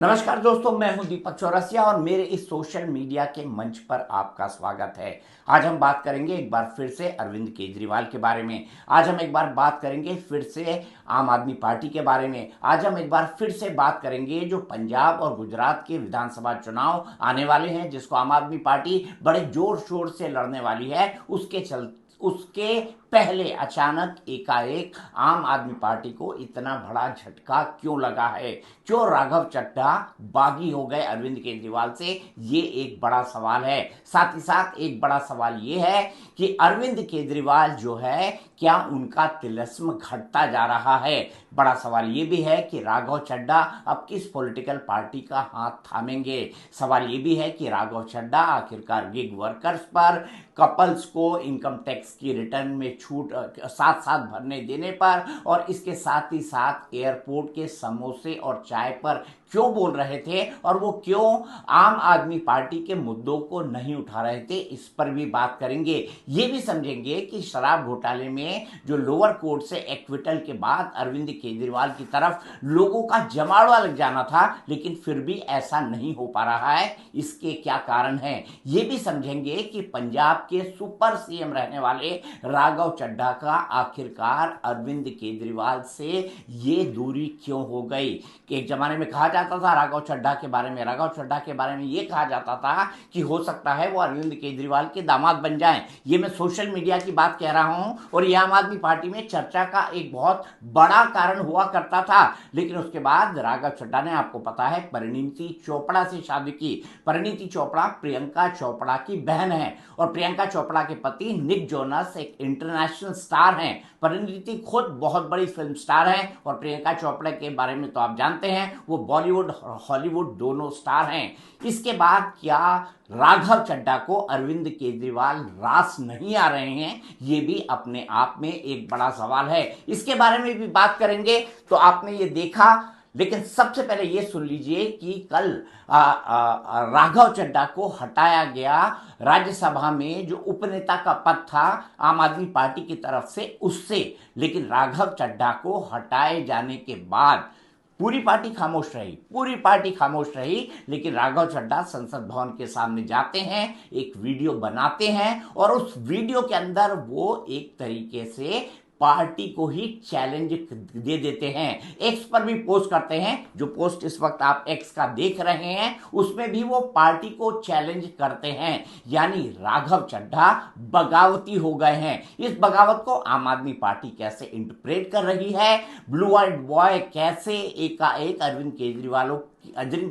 नमस्कार दोस्तों, मैं हूं दीपक चौरसिया और मेरे इस सोशल मीडिया के मंच पर आपका स्वागत है। आज हम बात करेंगे एक बार फिर से अरविंद केजरीवाल के बारे में। आज हम एक बार बात करेंगे फिर से आम आदमी पार्टी के बारे में। आज हम एक बार फिर से बात करेंगे जो पंजाब और गुजरात के विधानसभा चुनाव आने वाले हैं, जिसको आम आदमी पार्टी बड़े जोर शोर से लड़ने वाली है। उसके पहले अचानक एकाएक आम आदमी पार्टी को इतना बड़ा झटका क्यों लगा है, क्यों राघव चड्ढा बागी हो गए अरविंद केजरीवाल से, ये एक बड़ा सवाल है। साथ ही साथ एक बड़ा सवाल ये है कि अरविंद केजरीवाल जो है, क्या उनका तिलिस्म घटता जा रहा है। बड़ा सवाल ये भी है कि राघव चड्ढा अब किस पॉलिटिकल पार्टी का हाथ थामेंगे। सवाल ये भी है कि राघव चड्ढा आखिरकार गिग वर्कर्स पर, कपल्स को इनकम टैक्स की रिटर्न में छूट साथ साथ भरने देने पर और इसके साथ ही साथ एयरपोर्ट के समोसे और चाय पर क्यों बोल रहे थे और वो क्यों आम आदमी पार्टी के मुद्दों को नहीं उठा रहे थे, इस पर भी बात करेंगे। ये भी समझेंगे कि शराब घोटाले में जो लोअर कोर्ट से एक्विटल के बाद अरविंद केजरीवाल की तरफ लोगों का जमावड़ा लग जाना था, लेकिन फिर भी ऐसा नहीं हो पा रहा है। इसके क्या कारण हैं, ये भी समझेंगे कि पंजाब के सुपर सीएम रहने वाले राघव चड्ढा का आखिरकार अरविंद केजरीवाल से ये दूरी क्यों हो गई। कि एक जमाने में कहा जाता था राघव चड्ढा के बारे में ये कहा जाता था कि हो सकता है वो अरविंद केजरीवाल के दामाद बन जाएं। ये मैं सोशल मीडिया की बात कह रहा हूं और ये आम आदमी पार्टी में चर्चा का एक बहुत बड़ा कारण हुआ करता था। लेकिन उसके बाद राघव चड्ढा ने, आपको पता है, परिणीति चोपड़ा से शादी की। परिणीति चोपड़ा प्रियंका चोपड़ा की बहन है और प्रियंका चोपड़ा के पति निक जोनस एक इंटरनेशनल स्टार हैं। परिणीति खुद बहुत बड़ी फिल्म स्टार हैं और प्रियंका चोपड़ा के बारे में तो आप जानते हैं, वो बॉलीवुड और हॉलीवुड दोनों स्टार हैं। इसके बाद क्या राघव चड्ढा को अरविंद केजरीवाल रास नहीं आ रहे हैं, ये भी अपने आप में एक बड़ा सवाल है। इसके बारे में भी बात करेंगे। तो आपने ये देखा, लेकिन सबसे पहले ये सुन लीजिए कि कल राघव चड्ढा को हटाया गया राज्यसभा में जो उपनेता का पद था आम आदमी पार्टी की तरफ से, उससे। लेकिन राघव चड्ढा को हटाए जाने के बाद पूरी पार्टी खामोश रही। लेकिन राघव चड्ढा संसद भवन के सामने जाते हैं, एक वीडियो बनाते हैं और उस वीडियो के अंदर वो एक तरीके से पार्टी को ही चैलेंज दे देते हैं। एक्स पर भी पोस्ट करते हैं, जो पोस्ट इस वक्त आप एक्स का देख रहे हैं, उसमें भी वो पार्टी को चैलेंज करते हैं। यानी राघव चड्ढा बगावती हो गए हैं। इस बगावत को आम आदमी पार्टी कैसे इंटरप्रेट कर रही है, ब्लू आइड बॉय कैसे एकाएक अरविंद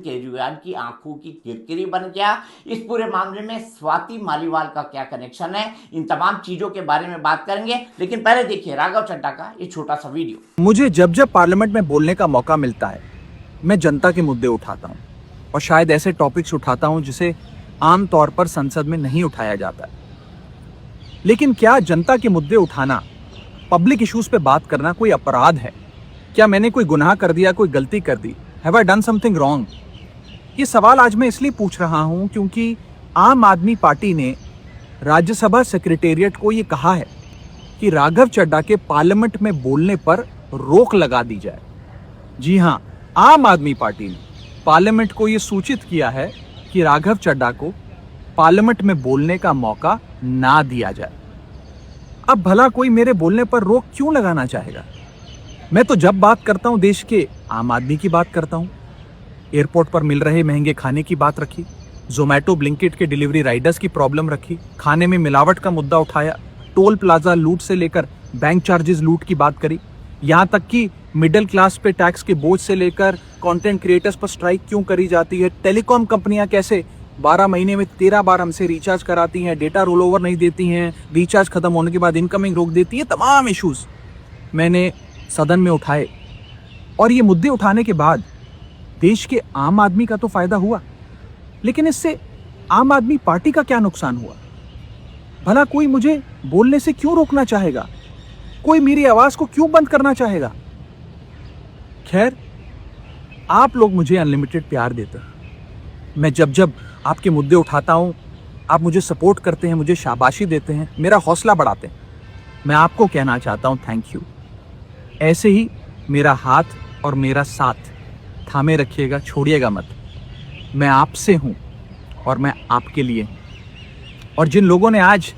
केजरीवाल की आंखों की किरकिरी बन गया, इस पूरे मामले में स्वाति मालीवाल का क्या कनेक्शन है, इन तमाम चीजों के बारे में बात करेंगे। लेकिन पहले देखिए राघव चड्ढा का ये छोटा सा वीडियो। मुझे जब जब पार्लियामेंट में बोलने का मौका मिलता है, मैं जनता के मुद्दे उठाता हूं और शायद ऐसे टॉपिक्स उठाता हूं जिसे आमतौर पर संसद में नहीं उठाया जाता है। लेकिन क्या जनता के मुद्दे उठाना, पब्लिक इश्यूज पे बात करना कोई अपराध है? क्या मैंने कोई गुनाह कर दिया, कोई गलती कर दी? Have I done something wrong? ये सवाल आज मैं इसलिए पूछ रहा हूं क्योंकि आम आदमी पार्टी ने राज्यसभा सेक्रेटेरिएट को ये कहा है कि राघव चड्ढा के पार्लियामेंट में बोलने पर रोक लगा दी जाए। जी हां, आम आदमी पार्टी ने पार्लियामेंट को ये सूचित किया है कि राघव चड्ढा को पार्लियामेंट में बोलने का मौका ना दिया जाए। अब भला कोई मेरे बोलने पर रोक क्यों लगाना चाहेगा? मैं तो जब बात करता हूं देश के आम आदमी की बात करता हूं। एयरपोर्ट पर मिल रहे महंगे खाने की बात रखी, जोमैटो ब्लिंकिट के डिलीवरी राइडर्स की प्रॉब्लम रखी, खाने में मिलावट का मुद्दा उठाया, टोल प्लाजा लूट से लेकर बैंक चार्जेस लूट की बात करी, यहां तक कि मिडिल क्लास पे टैक्स के बोझ से लेकर कंटेंट क्रिएटर्स पर स्ट्राइक क्यों करी जाती है, टेलीकॉम कंपनियां कैसे 12 महीने में 13 बार हमसे रिचार्ज कराती हैं, डेटा रोल ओवर नहीं देती हैं, रिचार्ज खत्म होने के बाद इनकमिंग रोक देती है, तमाम इश्यूज मैंने सदन में उठाए। और ये मुद्दे उठाने के बाद देश के आम आदमी का तो फायदा हुआ, लेकिन इससे आम आदमी पार्टी का क्या नुकसान हुआ? भला कोई मुझे बोलने से क्यों रोकना चाहेगा? कोई मेरी आवाज को क्यों बंद करना चाहेगा? खैर, आप लोग मुझे अनलिमिटेड प्यार देते हैं। मैं जब जब आपके मुद्दे उठाता हूं, आप मुझे सपोर्ट करते हैं, मुझे शाबाशी देते हैं, मेरा हौसला बढ़ाते हैं। मैं आपको कहना चाहता हूं थैंक यू। ऐसे ही मेरा हाथ और मेरा साथ थामे रखिएगा, छोड़िएगा मत। मैं आपसे हूं और मैं आपके लिए हूं। और जिन लोगों ने आज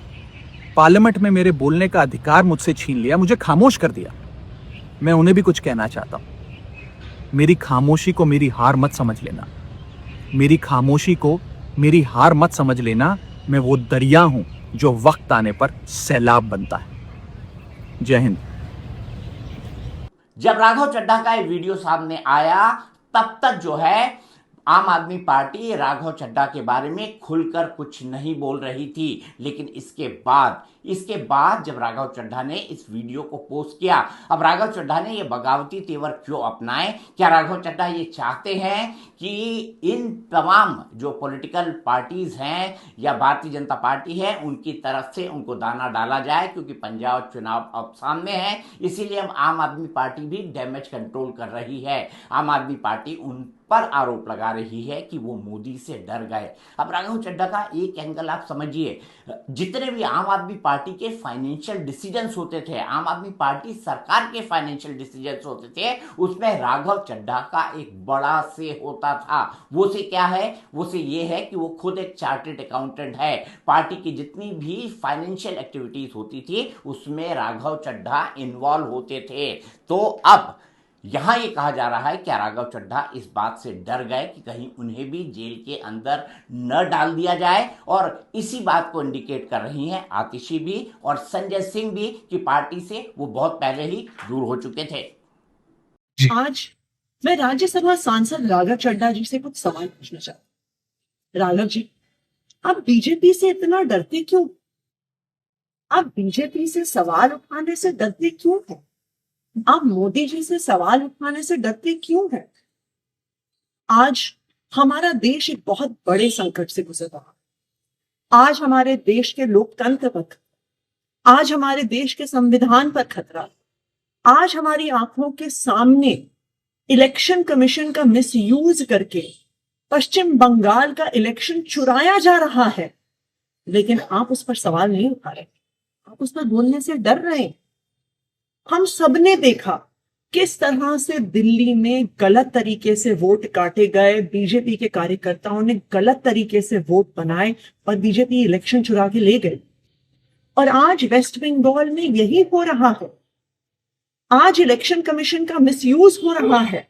पार्लियामेंट में मेरे बोलने का अधिकार मुझसे छीन लिया, मुझे खामोश कर दिया, मैं उन्हें भी कुछ कहना चाहता हूं। मेरी खामोशी को मेरी हार मत समझ लेना। मेरी खामोशी को मेरी हार मत समझ लेना। मैं वो दरिया हूं जो वक्त आने पर सैलाब बनता है। जय हिंद। जब राघव चड्ढा का ये वीडियो सामने आया तब तक जो है आम आदमी पार्टी राघव चड्ढा के बारे में खुलकर कुछ नहीं बोल रही थी, लेकिन इसके बाद जब राघव चड्ढा ने इस वीडियो को पोस्ट किया, अब राघव चड्ढा ने ये बगावती तेवर क्यों अपनाए? क्या राघव चड्ढा ये चाहते हैं कि इन तमाम जो पॉलिटिकल पार्टीज हैं या भारतीय जनता पार्टी है उनकी तरफ से उनको दाना डाला जाए, क्योंकि पंजाब चुनाव अब सामने है, इसीलिए अब आम आदमी पार्टी भी डैमेज कंट्रोल कर रही है। आम आदमी पार्टी उन पर आरोप लगा रही है कि वो मोदी से डर गए। अब राघव चड्ढा का एक एंगल आप समझिए, जितने भी आम आदमी पार्टी के फाइनेंशियल डिसीजंस होते थे, आम आदमी पार्टी सरकार के फाइनेंशियल डिसीजंस होते थे, उसमें राघव चड्ढा का एक बड़ा से होता था। वो से क्या है? वो से ये है कि वो खुद एक चार्टर्ड अकाउंटेंट है। पार्टी की जितनी भी फाइनेंशियल एक्टिविटीज होती थी उसमें राघव चड्ढा इन्वॉल्व होते थे। तो अब यहां ये कहा जा रहा है कि राघव चड्ढा इस बात से डर गए कि कहीं उन्हें भी जेल के अंदर न डाल दिया जाए, और इसी बात को इंडिकेट कर रही हैं आतिशी भी और संजय सिंह भी कि पार्टी से वो बहुत पहले ही दूर हो चुके थे। आज मैं राज्यसभा सांसद राघव चड्ढा जी से कुछ सवाल पूछना चाहती हूँ। राघव जी, आप बीजेपी से इतना डरते क्यों? आप बीजेपी से सवाल उठाने से डरते क्यों हैं? आप मोदी जी से सवाल उठाने से डरते क्यों हैं? आज हमारा देश एक बहुत बड़े संकट से गुजर रहा है। आज हमारे देश के लोकतंत्र पर, आज हमारे देश के संविधान पर खतरा, आज हमारी आंखों के सामने इलेक्शन कमीशन का मिसयूज करके पश्चिम बंगाल का इलेक्शन चुराया जा रहा है, लेकिन आप उस पर सवाल नहीं उठा रहे, आप उस पर बोलने से डर रहे हैं। हम सबने देखा किस तरह से दिल्ली में गलत तरीके से वोट काटे गए, बीजेपी के कार्यकर्ताओं ने गलत तरीके से वोट बनाए और बीजेपी इलेक्शन चुरा के ले गए। और आज वेस्ट बंगाल में यही हो रहा है। आज इलेक्शन कमीशन का मिसयूज हो रहा है,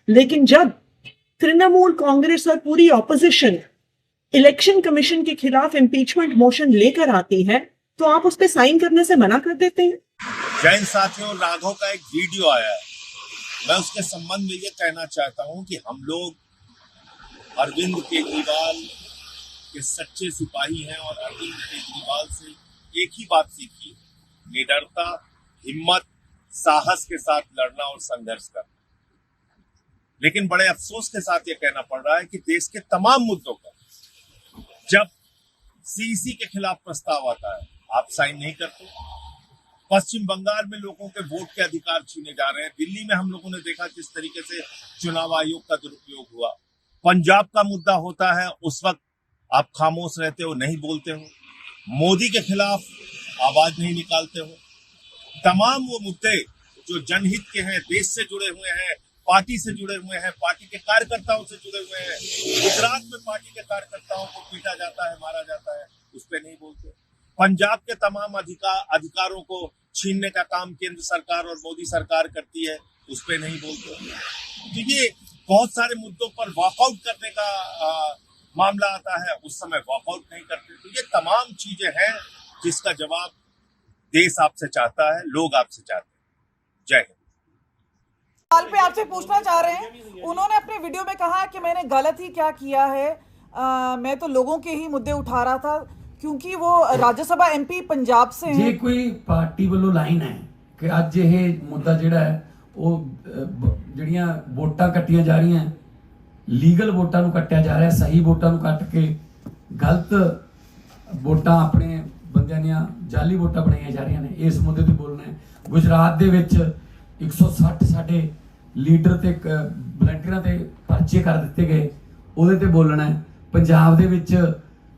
लेकिन जब तृणमूल कांग्रेस और पूरी ऑपोजिशन इलेक्शन कमीशन के खिलाफ इंपीचमेंट मोशन लेकर आती है तो आप उस पर साइन करने से मना कर देते हैं। जैन साथियों, राघव का एक वीडियो आया है, मैं उसके संबंध में ये कहना चाहता हूं कि हम लोग अरविंद केजरीवाल के सच्चे सिपाही हैं और अरविंद केजरीवाल से एक ही बात सीखी है, निडरता, हिम्मत, साहस के साथ लड़ना और संघर्ष करना। लेकिन बड़े अफसोस के साथ ये कहना पड़ रहा है कि देश के तमाम मुद्दों पर जब सीईसी के खिलाफ प्रस्ताव आता है आप साइन नहीं करते। पश्चिम बंगाल में लोगों के वोट के अधिकार छीने जा रहे हैं। दिल्ली में हम लोगों ने देखा किस तरीके से चुनाव आयोग का दुरुपयोग हुआ। पंजाब का मुद्दा होता है उस वक्त आप खामोश रहते हो, नहीं बोलते हो। मोदी के खिलाफ आवाज नहीं निकालते हो। तमाम वो मुद्दे जो जनहित के हैं, देश से जुड़े हुए हैं, पार्टी से जुड़े हुए हैं, पार्टी के कार्यकर्ताओं से जुड़े हुए हैं। गुजरात में पार्टी के कार्यकर्ताओं को पीटा जाता है, मारा जाता है, उस पर नहीं बोलते। पंजाब के तमाम अधिकारों को छीनने का काम केंद्र सरकार और मोदी सरकार करती है, उस पर नहीं बोलते। तो ये बहुत सारे मुद्दों पर वॉकआउट करने का मामला आता है, उस समय वॉकआउट नहीं करते। तो ये तमाम चीजें हैं जिसका जवाब देश आपसे चाहता है, लोग आपसे चाहते हैं। जय हिंद। सवाल पे आपसे पूछना चाह रहे हैं, उन्होंने अपने वीडियो में कहा कि मैंने गलत ही क्या किया है, मैं तो लोगों के ही मुद्दे उठा रहा था, क्योंकि वो राज्यसभा एमपी पंजाब से हैं। ਜੇ ਕੋਈ ਪਾਰਟੀ ਵੱਲੋਂ ਲਾਈਨ ਹੈ ਕਿ ਅੱਜ ਇਹ ਮੁੱਦਾ ਜਿਹੜਾ ਹੈ ਉਹ ਜਿਹੜੀਆਂ ਵੋਟਾਂ ਕੱਟੀਆਂ ਜਾ ਰਹੀਆਂ, ਲੀਗਲ ਵੋਟਾਂ ਨੂੰ ਕੱਟਿਆ ਜਾ ਰਿਹਾ, ਸਹੀ ਵੋਟਾਂ ਨੂੰ ਕੱਟ ਕੇ ਗਲਤ ਵੋਟਾਂ ਆਪਣੇ ਬੰਦਿਆਂ ਦੀਆਂ ਜਾਲੀ ਵੋਟਾਂ ਬਣਾਈਆਂ ਜਾ ਰਹੀਆਂ ਨੇ, ਇਸ ਮੁੱਦੇ ਤੇ ਬੋਲਣਾ ਹੈ। ਗੁਜਰਾਤ ਦੇ ਵਿੱਚ 160 ਸਾਡੇ ਲੀਡਰ ਤੇ ਵਲੰਟੀਅਰਾਂ ਤੇ ਪਰਚੇ ਕਰ ਦਿੱਤੇ ਗਏ, ਉਹਦੇ ਤੇ ਬੋਲਣਾ ਹੈ। ਪੰਜਾਬ ਦੇ ਵਿੱਚ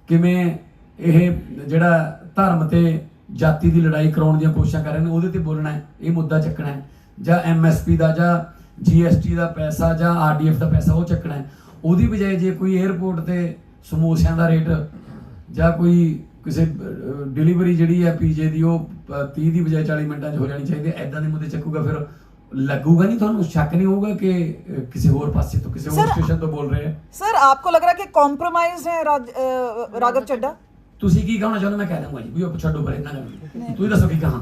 ਕਿਵੇਂ ਇਹ ਜਿਹੜਾ ਧਰਮ ਤੇ ਜਾਤੀ ਦੀ ਲੜਾਈ ਕਰਾਉਣ ਦੀਆਂ ਕੋਸ਼ਿਸ਼ਾਂ ਕਰ ਰਹੇ ਨੇ, ਉਹਦੇ ਤੇ ਬੋਲਣਾ ਹੈ। ਇਹ ਮੁੱਦਾ ਚੱਕਣਾ ਹੈ। ਜਾਂ ਐਮਐਸਪੀ ਦਾ ਜਾਂ GST ਦਾ ਪੈਸਾ ਜਾਂ RDF ਦਾ ਪੈਸਾ ਉਹ ਚੱਕਣਾ ਹੈ, ਉਹਦੀ ਬਜਾਏ ਜੇ ਕੋਈ 에ਅਰਪੋਰਟ ਤੇ ਸਮੋਸਿਆਂ ਦਾ ਰੇਟ ਜਾਂ ਕੋਈ ਕਿਸੇ ਡਿਲੀਵਰੀ ਜਿਹੜੀ ਹੈ ਪੀਜੇ ਦੀ ਉਹ 30 ਦੀ ਬਜਾਏ 40 ਮਿੰਟਾਂ 'ਚ ਹੋ ਜਾਣੀ ਚਾਹੀਦੀ ਹੈ, ਐਦਾਂ ਦੇ ਮੁੱਦੇ ਚੱਕੂਗਾ, ਫਿਰ लगूगा नहीं, ਤੁਹਾਨੂੰ शक नहीं होगा कि किसी और पासे तो किसी और स्टेशन तो बोल रहे हैं। सर आपको लग रहा है कि कॉम्प्रोमाइज है राघव चड्ढा? ਤੁਸੀਂ ਕੀ ਕਹਿਣਾ ਚਾਹੁੰਦੇ ਮੈਂ ਕਹਿ ਦੂੰਗਾ ਜੀ, ਵੀ ਉਹ ਛੱਡੋ ਪਰੇ ਨਾ ਕਰੋ, ਤੁਸੀਂ ਦੱਸੋ ਕੀ ਕਹਾਂ,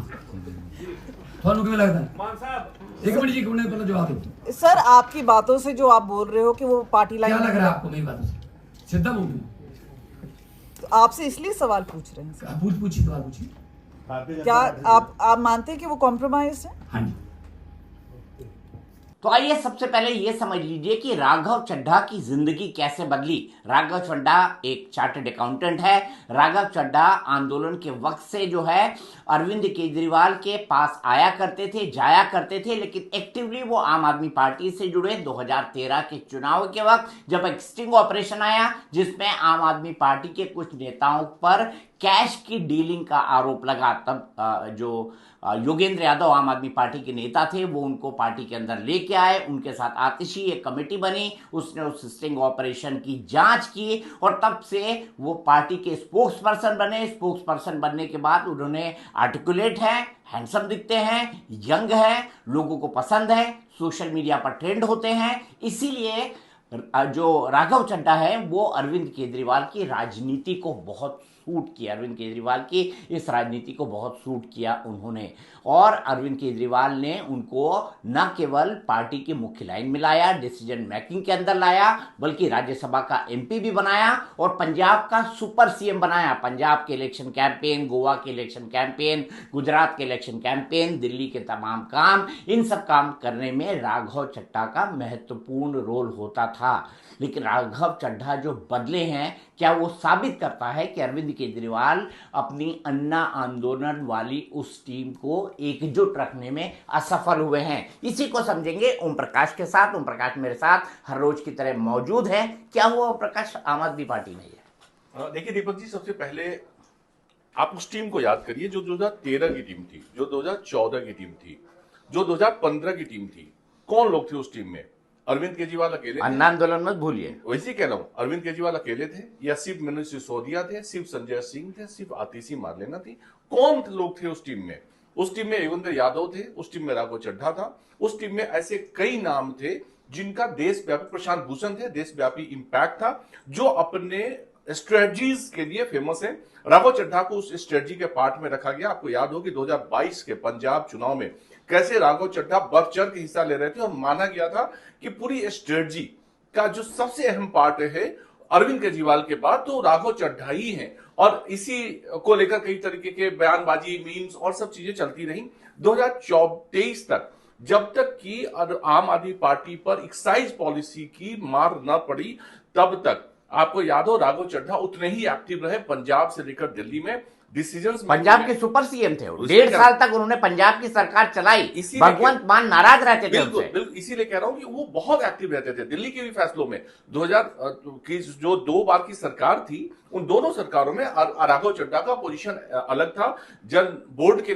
ਤੁਹਾਨੂੰ ਕਿਵੇਂ ਲੱਗਦਾ? मान साहब एक मिनट जी, एक मिनट पहले जवाब दो। सर आपकी बातों से जो आप बोल रहे हो कि वो पार्टी क्या लाइन लग रहा है आपको मेरी बातों से? सीधा बोल दूं, तो आपसे इसलिए सवाल पूछ रहे हैं सर। पूछिए सवाल पूछिए। क्या आप मानते हैं कि वो कॉम्प्रोमाइज है? हाँ जी। तो आइए सबसे पहले ये समझ लीजिए कि राघव चड्ढा की जिंदगी कैसे बदली। राघव चड्ढा एक चार्टर्ड अकाउंटेंट है। राघव चड्ढा आंदोलन के वक्त से जो है अरविंद केजरीवाल के पास आया करते थे, जाया करते थे, लेकिन एक्टिवली वो आम आदमी पार्टी से जुड़े 2013 के चुनाव के वक्त, जब एक स्टिंग ऑपरेशन आया जिसमें आम आदमी पार्टी के कुछ नेताओं पर कैश की डीलिंग का आरोप लगा, तब जो योगेंद्र यादव आम आदमी पार्टी के नेता थे वो उनको पार्टी के अंदर लेके आए, उनके साथ आतिशी एक कमेटी बनी, उसने उस स्टिंग ऑपरेशन की जांच की और तब से वो पार्टी के स्पोक्स पर्सन बने। स्पोक्स पर्सन बनने के बाद उन्होंने आर्टिकुलेट है, हैंडसम दिखते हैं, यंग है, लोगों को पसंद है, सोशल मीडिया पर ट्रेंड होते हैं, इसीलिए जो राघव चड्ढा है वो अरविंद केजरीवाल की राजनीति को बहुत सूट किया। अरविंद केजरीवाल की इस राजनीति को बहुत सूट किया उन्होंने, और अरविंद केजरीवाल ने उनको न केवल पार्टी की मुख्य लाइन में लाया, डिसीजन मेकिंग के अंदर लाया, बल्कि राज्यसभा का MP भी बनाया और पंजाब का सुपर CM बनाया। पंजाब के इलेक्शन कैंपेन, गोवा के इलेक्शन कैंपेन, गुजरात के इलेक्शन कैंपेन, दिल्ली के तमाम काम, इन सब काम करने में राघव चड्ढा का महत्वपूर्ण रोल होता था। लेकिन राघव चड्ढा जो बदले हैं, क्या वो साबित करता है कि अरविंद केजरीवाल अपनी अन्ना आंदोलन वाली उस टीम को एकजुट रखने में असफल हुए हैं? इसी को समझेंगे ओम प्रकाश के साथ। ओम प्रकाश मेरे साथ हर रोज की तरह मौजूद है। क्या हुआ ओम प्रकाश आम आदमी पार्टी में? है देखिए दीपक जी, सबसे पहले आप उस टीम को याद करिए जो 2013 की टीम थी, जो 2014 की टीम थी, जो 2015 की टीम थी। कौन लोग थे उस टीम में? अरविंद केजरीवाल अकेले, अन्ना आंदोलन मत भूलिए। वैसे ही कह रहा हूं, अरविंद केजरीवाल अकेले थे या सिर्फ मनोज सिसोदिया थे, सिर्फ संजय सिंह थे, सिर्फ आतिशी मारलेना थी? कौन लोग थे उस टीम में? उस टीम में योगेंद्र यादव थे, उस टीम में राघव चड्ढा था, उस टीम में ऐसे कई नाम थे जिनका देशव्यापी, प्रशांत भूषण थे, देशव्यापी इंपैक्ट था, जो अपने स्ट्रेटजीज के लिए फेमस है। राघव चड्ढा को उस स्ट्रेटजी के पार्ट में रखा गया। आपको याद हो कि 2022 के पंजाब चुनाव में कैसे राघव चड्ढा बढ़ चढ़ के हिस्सा ले रहे थे और माना गया था कि पूरी स्ट्रेटजी का जो सबसे अहम पार्ट है अरविंद केजरीवाल के बाद तो राघव चड्ढा ही है, और इसी को लेकर कई तरीके के बयानबाजी, मीम्स और सब चीजें चलती रही 2023 तक, जब तक कि आम आदमी पार्टी पर एक्साइज पॉलिसी की मार न पड़ी। तब तक आपको याद हो राघव चड्ढा उतने ही एक्टिव रहे पंजाब से लेकर दिल्ली में डिसीजंस। पंजाब के सुपर CM थे, 1.5 साल तक उन्होंने पंजाब की सरकार चलाई। भगवंत मान नाराज रहते थे। बिल्कुल, इसीलिए कह रहा हूं कि वो बहुत एक्टिव रहते थे दिल्ली के भी फैसलों में। 2000 की जो 2 बार की सरकार थी, उन दोनों सरकारों में राघव चड्ढा का पोजीशन अलग था। जल बोर्ड के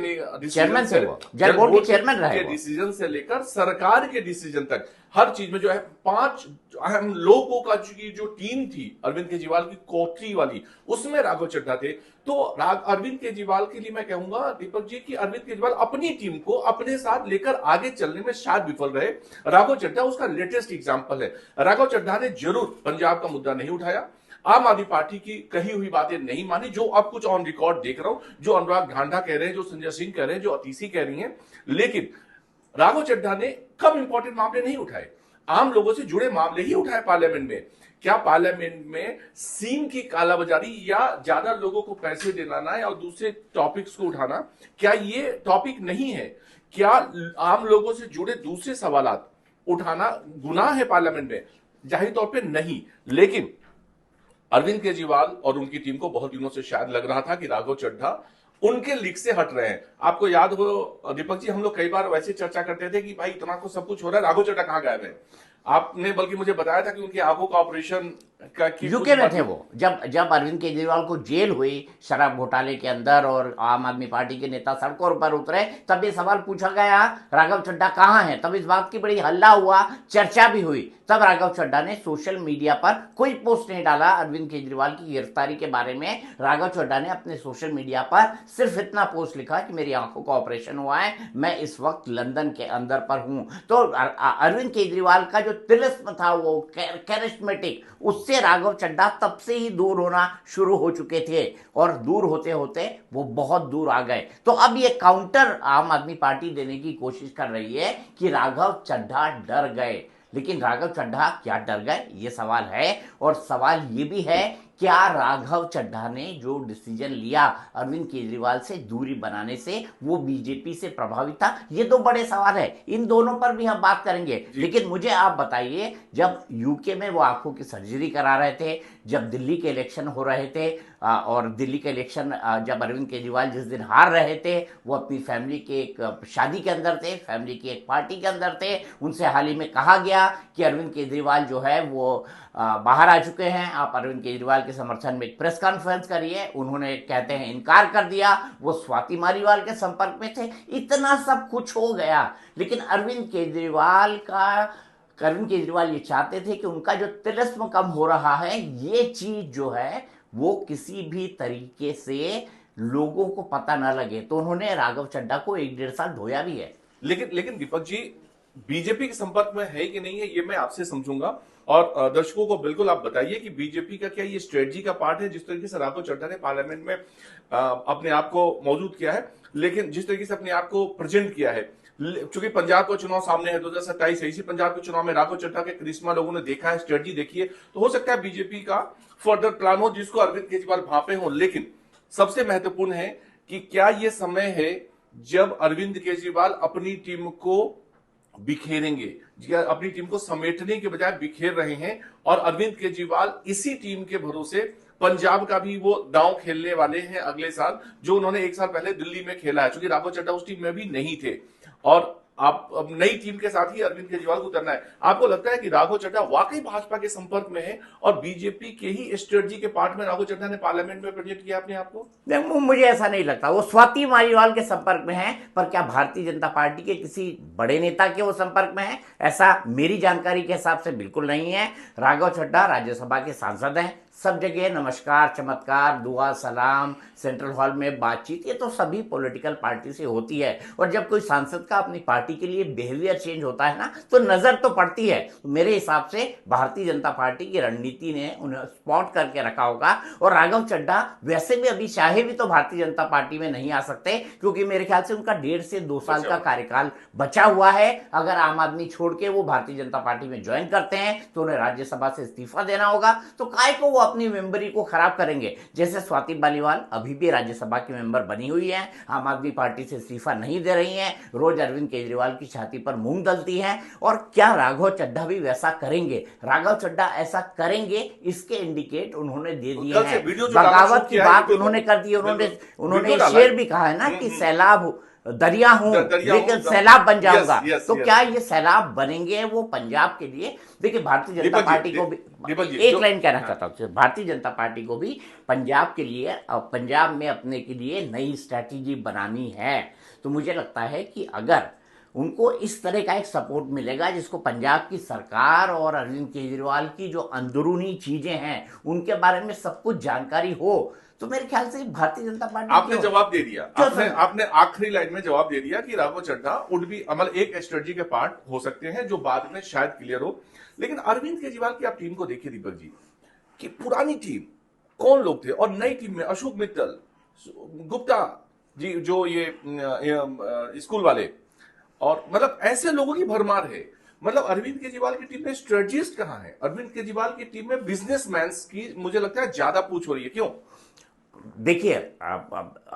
चेयरमैन से, जल बोर्ड के चेयरमैन रहे, डिसीजन से लेकर सरकार के डिसीजन तक हर चीज में जो है 5 अहम लोगों का जो टीम थी अरविंद केजरीवाल की कोठरी वाली, उसमें राघव चड्ढा थे। तो अरविंद केजरीवाल के लिए मैं कहूंगा दीपक जी कि अरविंद केजरीवाल अपनी टीम को अपने साथ लेकर आगे चलने में शायद विफल रहे। राघव चड्ढा उसका लेटेस्ट एग्जांपल है। राघव चड्ढा ने जरूर पंजाब का मुद्दा नहीं उठाया, आम आदमी पार्टी की कही हुई बातें नहीं मानी, जो अब कुछ ऑन रिकॉर्ड देख रहा हूं, जो अनुराग ढांढा कह रहे हैं, जो संजय सिंह कह रहे हैं, जो अतिशी कह रही हैं। लेकिन राघव चड्ढा ने कम इंपॉर्टेंट मामले नहीं उठाए, आम लोगों से जुड़े मामले ही उठाए पार्लियामेंट में। क्या पार्लियामेंट में सीम की कालाबाजारी या ज्यादा लोगों को पैसे दिलाना या दूसरे टॉपिक्स को उठाना, क्या ये टॉपिक नहीं है? क्या आम लोगों से जुड़े दूसरे सवालात उठाना गुनाह है पार्लियामेंट में? जाहिर तौर पे नहीं। लेकिन अरविंद केजरीवाल और उनकी टीम को बहुत दिनों से शायद लग रहा था कि राघव चड्ढा उनके लीग से हट रहे हैं। आपको याद हो दीपक जी, हम लोग कई बार वैसे चर्चा करते थे कि भाई इतना को सब कुछ हो रहा है, राघव चड्ढा कहां गायब है? आपने बल्कि मुझे बताया था कि उनकी आंखों का ऑपरेशन यूके में थे वो, जब जब अरविंद केजरीवाल को जेल हुई शराब घोटाले के अंदर और आम आदमी पार्टी के नेता सड़कों पर उतरे, तब ये सवाल पूछा गया राघव चड्ढा कहाँ है। तब इस बात की बड़ी हल्ला हुआ, चर्चा भी हुई। तब राघव चड्ढा ने सोशल मीडिया पर कोई पोस्ट नहीं डाला अरविंद केजरीवाल की गिरफ्तारी के बारे में। राघव चड्ढा ने अपने सोशल मीडिया पर सिर्फ इतना पोस्ट लिखा कि मेरी आंखों का ऑपरेशन हुआ है, मैं इस वक्त लंदन के अंदर पर हूं। तो अरविंद केजरीवाल का जो तिलिस्म था, वो कैरिस्मेटिक, उससे राघव चड्ढा तब से ही दूर होना शुरू हो चुके थे और दूर होते होते वो बहुत दूर आ गए। तो अब ये काउंटर आम आदमी पार्टी देने की कोशिश कर रही है कि राघव चड्ढा डर गए। लेकिन राघव चड्ढा क्या डर गए, ये सवाल है। और सवाल ये भी है, क्या राघव चड्ढा ने जो डिसीजन लिया अरविंद केजरीवाल से दूरी बनाने से, वो बीजेपी से प्रभावित था? ये दो बड़े सवाल है, इन दोनों पर भी हम बात करेंगे। लेकिन मुझे आप बताइए, जब यूके में वो आंखों की सर्जरी करा रहे थे, जब दिल्ली के इलेक्शन हो रहे थे, और दिल्ली के इलेक्शन जब अरविंद केजरीवाल जिस दिन हार रहे थे, वो अपनी फैमिली के एक शादी के अंदर थे, फैमिली की एक पार्टी के अंदर थे। उनसे हाल ही में कहा गया कि अरविंद केजरीवाल जो है वो बाहर आ चुके हैं, आप अरविंद केजरीवाल के समर्थन में एक प्रेस कॉन्फ्रेंस करिए। उन्होंने कहते हैं इनकार कर दिया। वो स्वाति मालीवाल के संपर्क में थे। इतना सब कुछ हो गया, लेकिन अरविंद केजरीवाल ये चाहते थे कि उनका जो तिलिस्म कम हो रहा है, ये चीज जो है वो किसी भी तरीके से लोगों को पता ना लगे। तो उन्होंने राघव चड्ढा को 1-1.5 साल ढोया भी है। लेकिन दीपक जी, बीजेपी के संपर्क में है कि नहीं है, ये मैं आपसे समझूंगा। और दर्शकों को बिल्कुल आप बताइए कि बीजेपी का क्या ये स्ट्रेटजी का पार्ट है, जिस तरीके से राघव चड्ढा ने पार्लियामेंट में अपने आप को मौजूद किया है, लेकिन जिस तरीके से अपने आप को प्रेजेंट किया है। चूंकि पंजाब का चुनाव सामने है 2027 है, इसी पंजाब के चुनाव में राघव चड्ढा के करिश्मा लोगों ने देखा है, स्ट्रेटजी देखी है, तो हो सकता है बीजेपी का फर्दर प्लान हो जिसको अरविंद केजरीवाल भांपे हो। लेकिन सबसे महत्वपूर्ण है कि क्या यह समय है जब अरविंद केजरीवाल अपनी टीम को बिखेरेंगे, अपनी टीम को समेटने के बजाय बिखेर रहे हैं, और अरविंद केजरीवाल इसी टीम के भरोसे पंजाब का भी वो दांव खेलने वाले हैं अगले साल, जो उन्होंने 1 साल पहले दिल्ली में खेला है। क्योंकि राघव चड्ढा उस टीम में भी नहीं थे और आप अब नई टीम के साथ ही अरविंद केजरीवाल को करना है। आपको लगता है कि राघव चड्ढा वाकई भाजपा के संपर्क में है और बीजेपी के ही स्ट्रेटजी के पार्ट में राघव चड्ढा ने पार्लियामेंट में प्रेजेंट किया अपने आप को? मुझे ऐसा नहीं लगता। वो स्वाति मालीवाल के संपर्क में है, पर क्या भारतीय जनता पार्टी के किसी बड़े नेता के वो संपर्क में है? ऐसा मेरी जानकारी के हिसाब से बिल्कुल नहीं है। राघव चड्ढा राज्यसभा के सांसद हैं। सब जगह नमस्कार, चमत्कार, दुआ, सलाम, सेंट्रल हॉल में बातचीत, ये तो सभी पॉलिटिकल पार्टी से होती है। और जब कोई सांसद का अपनी पार्टी के लिए बिहेवियर चेंज होता है ना, तो नजर तो पड़ती है। तो मेरे हिसाब से भारतीय जनता पार्टी की रणनीति ने उन्हें स्पॉट करके रखा होगा। और राघव चड्ढा वैसे भी अभी चाहे भी तो भारतीय जनता पार्टी में नहीं आ सकते, क्योंकि मेरे ख्याल से उनका 1.5 से 2 साल का कार्यकाल बचा हुआ है। अगर आम आदमी छोड़ के वो भारतीय जनता पार्टी में ज्वाइन करते हैं तो उन्हें राज्यसभा से इस्तीफा देना होगा। तो काय को वो अपनी मेंबरी को खराब करेंगे? जैसे स्वाति मालीवाल अभी भी राज्यसभा की मेंबर बनी हुई है, आम आदमी पार्टी से इस्तीफा नहीं दे रही हैं, रोज अरविंद केजरीवाल की छाती पर मूंग दलती हैं। और क्या राघव चड्ढा भी वैसा करेंगे? राघव चड्ढा ऐसा करेंगे, इसके इंडिकेट उन्होंने दे दिए हैं। बगावत की बात उन्होंने कर दी। उन्होंने शेर भी कहा है ना कि सैलाब दरिया हूं लेकिन सैलाब बन जाऊंगा। तो क्या ये सैलाब बनेंगे वो पंजाब के लिए? देखिए, भारतीय जनता पार्टी को भी एक लाइन कहना चाहता हूँ, भारतीय जनता पार्टी को भी पंजाब के लिए, पंजाब में अपने के लिए नई स्ट्रैटेजी बनानी है। तो मुझे लगता है कि अगर उनको इस तरह का एक सपोर्ट मिलेगा जिसको पंजाब की सरकार और अरविंद केजरीवाल की जो अंदरूनी चीजें हैं उनके बारे में सब कुछ जानकारी हो, तो मेरे ख्याल से भारतीय जनता पार्टी आपने जवाब दे दिया। आपने आखिरी लाइन में जवाब दे दिया कि राघव चड्ढा वुड बी अमल एक स्ट्रेटजी के पार्ट हो सकते हैं जो बाद में शायद क्लियर हो। लेकिन अरविंद केजरीवाल की आप टीम को देखिए दीपक जी, कि पुरानी टीम कौन लोग थे और नई टीम में अशोक मित्तल, गुप्ता जी, जो ये स्कूल वाले, और मतलब ऐसे लोगों की भरमार है। मतलब अरविंद केजरीवाल की टीम में स्ट्रेटजिस्ट कहां है? अरविंद केजरीवाल की टीम में बिजनेसमैन की मुझे लगता है ज्यादा पूछ हो रही है। क्यों? देखिए,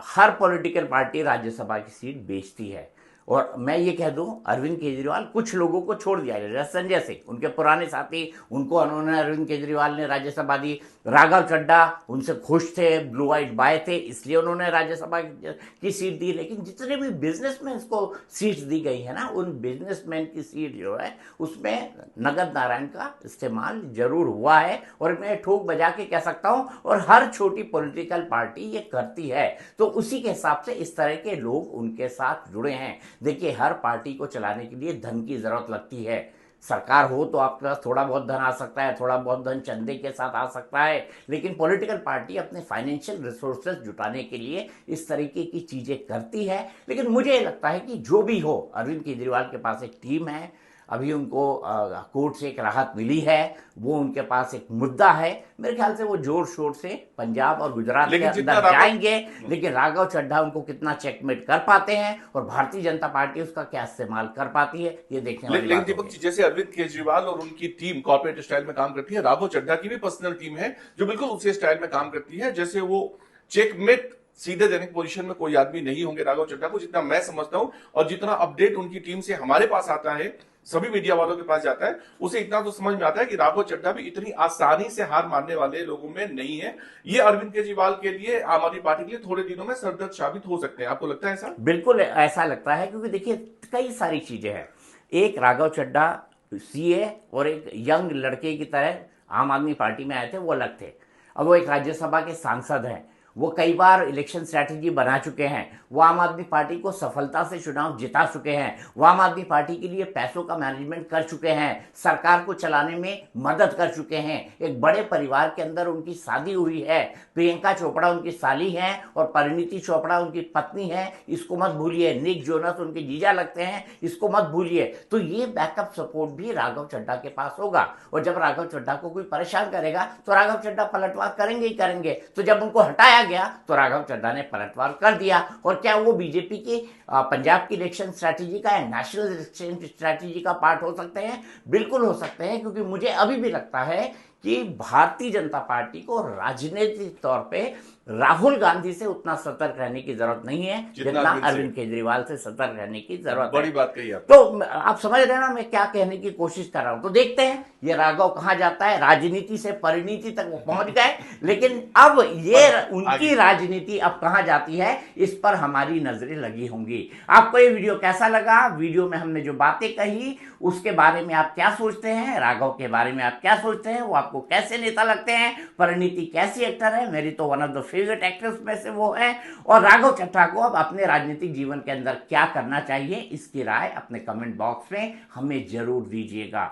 हर पॉलिटिकल पार्टी राज्यसभा की सीट बेचती है। और मैं ये कह दूं, अरविंद केजरीवाल कुछ लोगों को छोड़ दिया, जैसे संजय सिंह उनके पुराने साथी, उनको उन्होंने अरविंद केजरीवाल ने राज्यसभा दी। राघव चड्ढा उनसे खुश थे, ब्लू वाइट बाय थे, इसलिए उन्होंने राज्यसभा की सीट दी। लेकिन जितने भी बिजनेसमैन को सीट्स दी गई है ना, उन बिजनेसमैन की सीट जो है उसमें नगद नारायण का इस्तेमाल जरूर हुआ है, और मैं ठोक बजा के कह सकता हूं, और हर छोटी पॉलिटिकल पार्टी ये करती है। तो उसी के हिसाब से इस तरह के लोग उनके साथ जुड़े हैं। देखिए, हर पार्टी को चलाने के लिए धन की जरूरत लगती है। सरकार हो तो आपके पास थोड़ा बहुत धन आ सकता है, थोड़ा बहुत धन चंदे के साथ आ सकता है, लेकिन पॉलिटिकल पार्टी अपने फाइनेंशियल रिसोर्सेज जुटाने के लिए इस तरीके की चीजें करती है। लेकिन मुझे लगता है कि जो भी हो, अरविंद केजरीवाल के पास एक टीम है, अभी उनको कोर्ट से एक राहत मिली है, वो उनके पास एक मुद्दा है। मेरे ख्याल से वो जोर शोर से पंजाब और गुजरात के अंदर जाएंगे, लेकिन राघव चड्ढा उनको कितना चेकमेट कर पाते हैं और भारतीय जनता पार्टी उसका क्या इस्तेमाल कर पाती है, ये देखने वाली लेकिन बात दीपक होगी। जी, जैसे अरविंद केजरीवाल और उनकी टीम कॉर्पोरेट स्टाइल में काम करती है, राघव चड्ढा की भी पर्सनल टीम है जो बिल्कुल उसी स्टाइल में काम करती है। जैसे वो चेकमेट सीधे देने की पोजीशन में कोई आदमी नहीं होंगे राघव चड्ढा को, जितना मैं समझता हूं, और जितना अपडेट उनकी टीम से हमारे पास आता है, सभी मीडिया वालों के पास जाता है, उसे इतना तो समझ में आता है कि राघव चड्ढा भी इतनी आसानी से हार मानने वाले लोगों में नहीं है। ये अरविंद केजरीवाल के लिए, आम आदमी पार्टी के लिए थोड़े दिनों में सरदर्द साबित हो सकते हैं। आपको लगता है ऐसा? बिल्कुल ऐसा लगता है, क्योंकि देखिए कई सारी चीजें हैं। एक, राघव चड्ढा सीए और एक यंग लड़के की तरह आम आदमी पार्टी में आए थे, वो अलग थे। अब वो एक राज्यसभा के सांसद हैं, वो कई बार इलेक्शन स्ट्रैटेजी बना चुके हैं, वो आम आदमी पार्टी को सफलता से चुनाव जिता चुके हैं, वो आम आदमी पार्टी के लिए पैसों का मैनेजमेंट कर चुके हैं, सरकार को चलाने में मदद कर चुके हैं। एक बड़े परिवार के अंदर उनकी शादी हुई है, प्रियंका चोपड़ा उनकी साली हैं और परिणीति चोपड़ा उनकी पत्नी है, इसको मत भूलिए। निक जोनस उनके जीजा लगते हैं, इसको मत भूलिए। तो ये बैकअप सपोर्ट भी राघव चड्ढा के पास होगा, और जब राघव चड्ढा को कोई परेशान करेगा तो राघव चड्ढा पलटवार करेंगे ही करेंगे। तो जब उनको हटाया गया तो राघव चड्ढा ने पलटवार कर दिया। और क्या वो बीजेपी की पंजाब की इलेक्शन स्ट्रैटेजी का या नेशनल इलेक्शन स्ट्रैटेजी का पार्ट हो सकते हैं? बिल्कुल हो सकते हैं, क्योंकि मुझे अभी भी लगता है कि भारतीय जनता पार्टी को राजनीतिक तौर पे राहुल गांधी से उतना सतर्क रहने की जरूरत नहीं है जितना अरविंद केजरीवाल से सतर्क रहने की जरूरत है। बड़ी बात कही आप। तो आप समझ रहे हैं ना मैं क्या कहने की कोशिश कर रहा हूं। तो देखते हैं ये राघव कहां जाता है। राजनीति से परिणीति तक वो पहुंच गए, लेकिन अब ये उनकी राजनीति अब कहां जाती है, इस पर हमारी नजरें लगी होंगी। आपको ये वीडियो कैसा लगा? वीडियो में हमने जो बातें कही उसके बारे में आप क्या सोचते हैं? राघव के बारे में आप क्या सोचते हैं? वो आपको कैसे नेता लगते हैं? परिणीति कैसी एक्टर है? मेरी तो one of the favourite actors में से वो है। और राघव चड्ढा को अब अपने राजनीतिक जीवन के अंदर क्या करना चाहिए, इसकी राय अपने कमेंट बॉक्स में हमें जरूर दीजिएगा।